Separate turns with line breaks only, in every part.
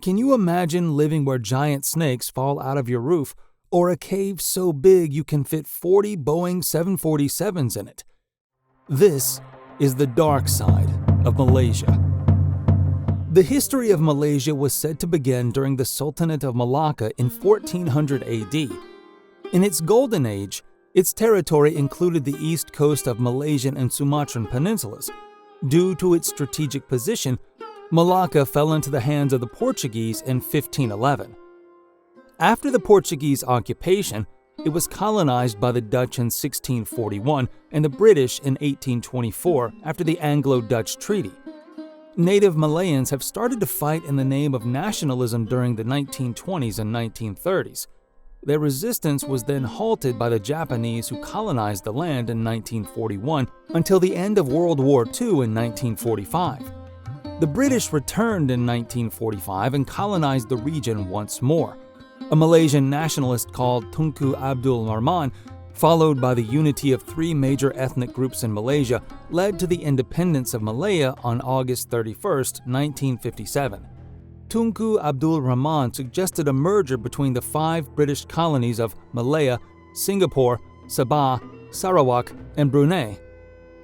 Can you imagine living where giant snakes fall out of your roof, or a cave so big you can fit 40 Boeing 747s in it? This is the dark side of Malaysia. The history of Malaysia was said to begin during the Sultanate of Malacca in 1400 AD. In its golden age, its territory included the east coast of Malaysian and Sumatran peninsulas. Due to its strategic position, Malacca fell into the hands of the Portuguese in 1511. After the Portuguese occupation, it was colonized by the Dutch in 1641 and the British in 1824 after the Anglo-Dutch Treaty. Native Malayans have started to fight in the name of nationalism during the 1920s and 1930s. Their resistance was then halted by the Japanese who colonized the land in 1941 until the end of World War II in 1945. The British returned in 1945 and colonized the region once more. A Malaysian nationalist called Tunku Abdul Rahman, followed by the unity of three major ethnic groups in Malaysia, led to the independence of Malaya on August 31, 1957. Tunku Abdul Rahman suggested a merger between the 5 British colonies of Malaya, Singapore, Sabah, Sarawak, and Brunei.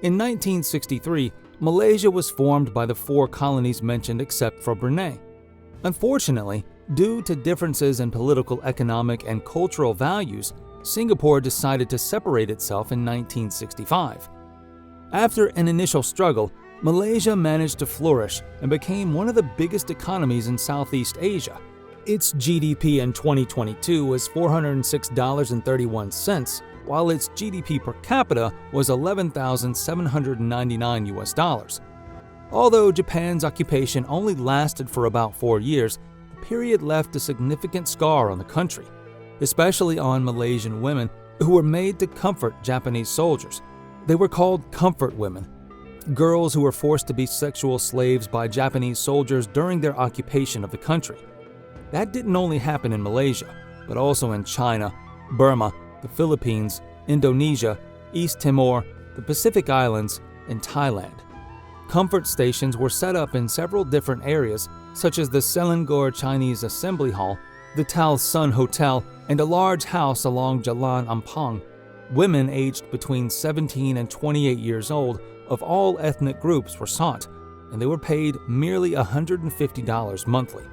In 1963, Malaysia was formed by the 4 colonies mentioned except for Brunei. Unfortunately, due to differences in political, economic, and cultural values, Singapore decided to separate itself in 1965. After an initial struggle, Malaysia managed to flourish and became one of the biggest economies in Southeast Asia. Its GDP in 2022 was $406.31, while its GDP per capita was $11,799. Although Japan's occupation only lasted for about 4 years, the period left a significant scar on the country, especially on Malaysian women who were made to comfort Japanese soldiers. They were called comfort women, girls who were forced to be sexual slaves by Japanese soldiers during their occupation of the country. That didn't only happen in Malaysia, but also in China, Burma, the Philippines, Indonesia, East Timor, the Pacific Islands, and Thailand. Comfort stations were set up in several different areas, such as the Selangor Chinese Assembly Hall, the Tal Sun Hotel, and a large house along Jalan Ampang. Women aged between 17 and 28 years old of all ethnic groups were sought, and they were paid merely $150 monthly.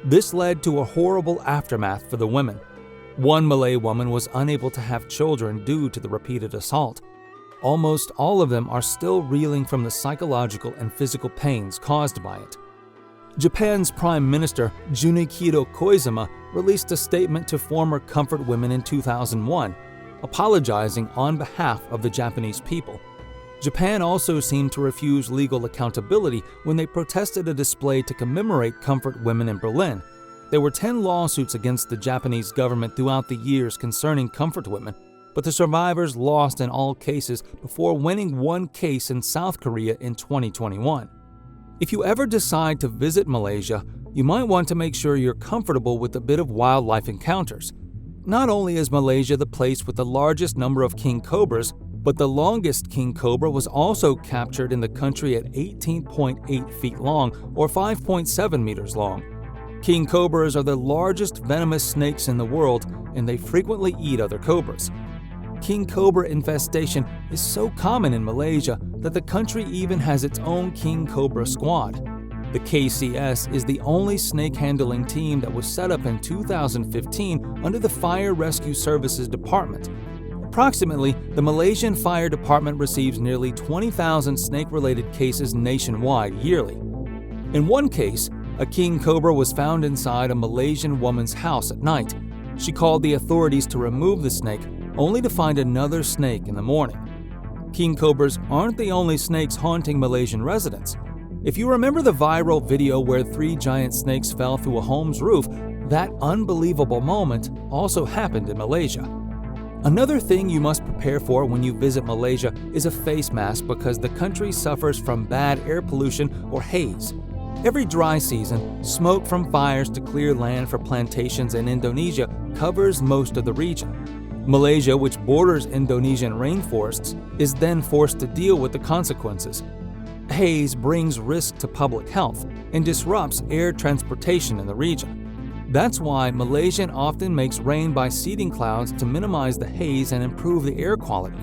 This led to a horrible aftermath for the women. One Malay woman was unable to have children due to the repeated assault. Almost all of them are still reeling from the psychological and physical pains caused by it. Japan's Prime Minister Junichiro Koizumi released a statement to former comfort women in 2001, apologizing on behalf of the Japanese people. Japan also seemed to refuse legal accountability when they protested a display to commemorate comfort women in Berlin. There were 10 lawsuits against the Japanese government throughout the years concerning comfort women, but the survivors lost in all cases before winning one case in South Korea in 2021. If you ever decide to visit Malaysia, you might want to make sure you're comfortable with a bit of wildlife encounters. Not only is Malaysia the place with the largest number of king cobras, but the longest king cobra was also captured in the country at 18.8 feet long or 5.7 meters long. King cobras are the largest venomous snakes in the world, and they frequently eat other cobras. King cobra infestation is so common in Malaysia that the country even has its own king cobra squad. The KCS is the only snake handling team that was set up in 2015 under the Fire Rescue Services Department. Approximately, the Malaysian Fire Department receives nearly 20,000 snake-related cases nationwide yearly. In one case, a king cobra was found inside a Malaysian woman's house at night. She called the authorities to remove the snake, only to find another snake in the morning. King cobras aren't the only snakes haunting Malaysian residents. If you remember the viral video where 3 giant snakes fell through a home's roof, that unbelievable moment also happened in Malaysia. Another thing you must prepare for when you visit Malaysia is a face mask because the country suffers from bad air pollution or haze. Every dry season, smoke from fires to clear land for plantations in Indonesia covers most of the region. Malaysia, which borders Indonesian rainforests, is then forced to deal with the consequences. Haze brings risk to public health and disrupts air transportation in the region. That's why Malaysia often makes rain by seeding clouds to minimize the haze and improve the air quality.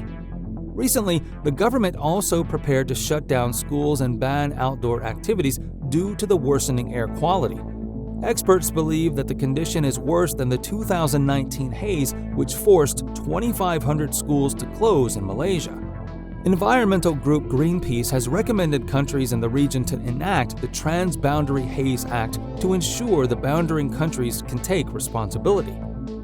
Recently, the government also prepared to shut down schools and ban outdoor activities due to the worsening air quality. Experts believe that the condition is worse than the 2019 haze, which forced 2,500 schools to close in Malaysia. Environmental group Greenpeace has recommended countries in the region to enact the Trans-Boundary Haze Act to ensure the boundary countries can take responsibility.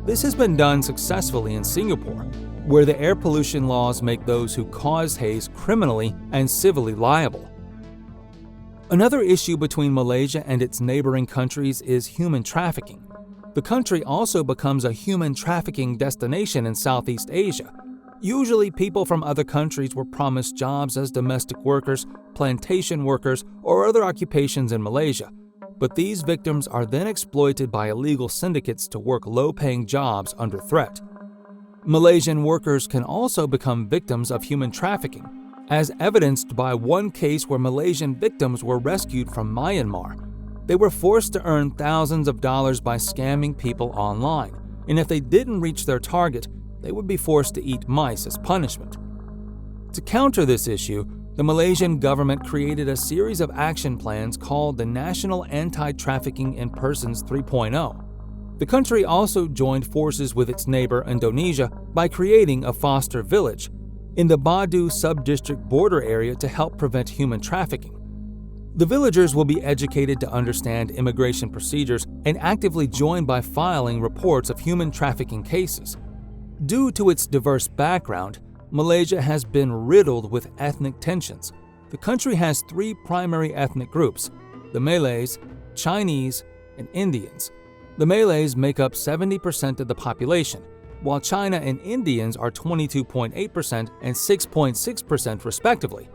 This has been done successfully in Singapore, where the air pollution laws make those who cause haze criminally and civilly liable. Another issue between Malaysia and its neighboring countries is human trafficking. The country also becomes a human trafficking destination in Southeast Asia. Usually, people from other countries were promised jobs as domestic workers, plantation workers, or other occupations in Malaysia. But these victims are then exploited by illegal syndicates to work low-paying jobs under threat. Malaysian workers can also become victims of human trafficking, as evidenced by one case where Malaysian victims were rescued from Myanmar. They were forced to earn thousands of dollars by scamming people online, and if they didn't reach their target, they would be forced to eat mice as punishment. To counter this issue, the Malaysian government created a series of action plans called the National Anti-Trafficking in Persons 3.0. The country also joined forces with its neighbor Indonesia by creating a foster village in the Badu sub-district border area to help prevent human trafficking. The villagers will be educated to understand immigration procedures and actively join by filing reports of human trafficking cases. Due to its diverse background, Malaysia has been riddled with ethnic tensions. The country has three primary ethnic groups: the Malays, Chinese, and Indians. The Malays make up 70% of the population, while China and Indians are 22.8% and 6.6% respectively.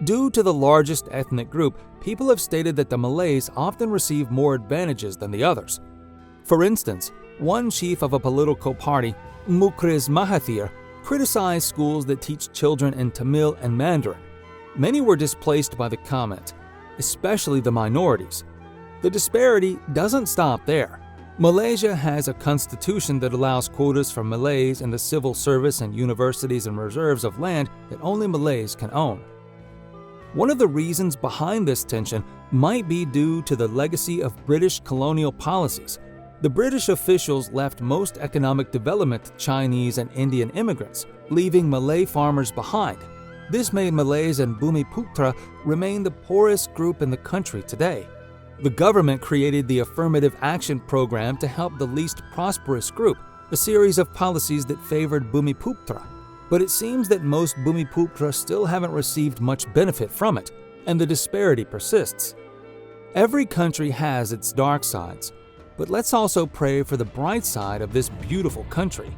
Due to the largest ethnic group, people have stated that the Malays often receive more advantages than the others. For instance, one chief of a political party, Mukriz Mahathir, criticized schools that teach children in Tamil and Mandarin. Many were displaced by the comment, especially the minorities. The disparity doesn't stop there. Malaysia has a constitution that allows quotas for Malays in the civil service and universities and reserves of land that only Malays can own. One of the reasons behind this tension might be due to the legacy of British colonial policies. The British officials left most economic development to Chinese and Indian immigrants, leaving Malay farmers behind. This made Malays and Bumiputra remain the poorest group in the country today. The government created the Affirmative Action Program to help the least prosperous group, a series of policies that favored Bumiputra. But it seems that most Bumiputra still haven't received much benefit from it, and the disparity persists. Every country has its dark sides, but let's also pray for the bright side of this beautiful country.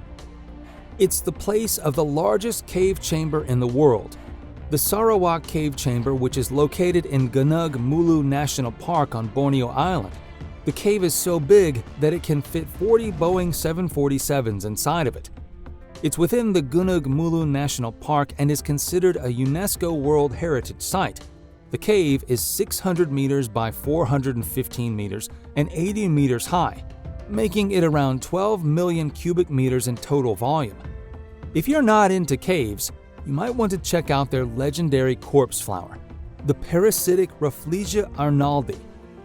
It's the place of the largest cave chamber in the world. The Sarawak Cave Chamber, which is located in Gunung Mulu National Park on Borneo Island. The cave is so big that it can fit 40 Boeing 747s inside of it. It's within the Gunung Mulu National Park and is considered a UNESCO World Heritage Site. The cave is 600 meters by 415 meters and 80 meters high, making it around 12 million cubic meters in total volume. If you're not into caves, you might want to check out their legendary corpse flower, the parasitic Rafflesia arnoldi.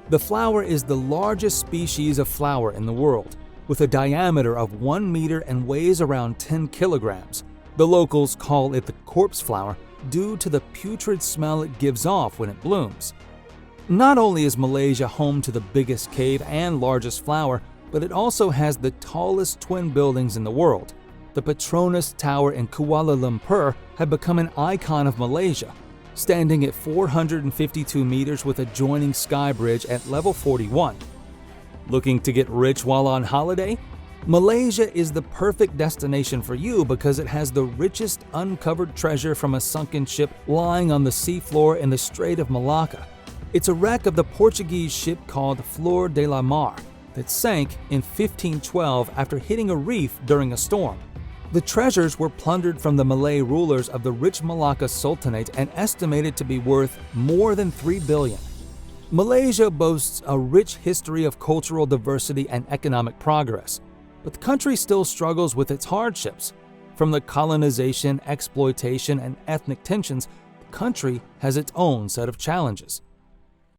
The flower is the largest species of flower in the world, with a diameter of 1 meter and weighs around 10 kilograms. The locals call it the corpse flower due to the putrid smell it gives off when it blooms. Not only is Malaysia home to the biggest cave and largest flower, but it also has the tallest twin buildings in the world. The Petronas Tower in Kuala Lumpur had become an icon of Malaysia, standing at 452 meters with adjoining sky bridge at level 41. Looking to get rich while on holiday? Malaysia is the perfect destination for you because it has the richest uncovered treasure from a sunken ship lying on the seafloor in the Strait of Malacca. It's a wreck of the Portuguese ship called Flor de la Mar that sank in 1512 after hitting a reef during a storm. The treasures were plundered from the Malay rulers of the rich Malacca Sultanate and estimated to be worth more than $3 billion. Malaysia boasts a rich history of cultural diversity and economic progress, but the country still struggles with its hardships. From the colonization, exploitation, and ethnic tensions, the country has its own set of challenges.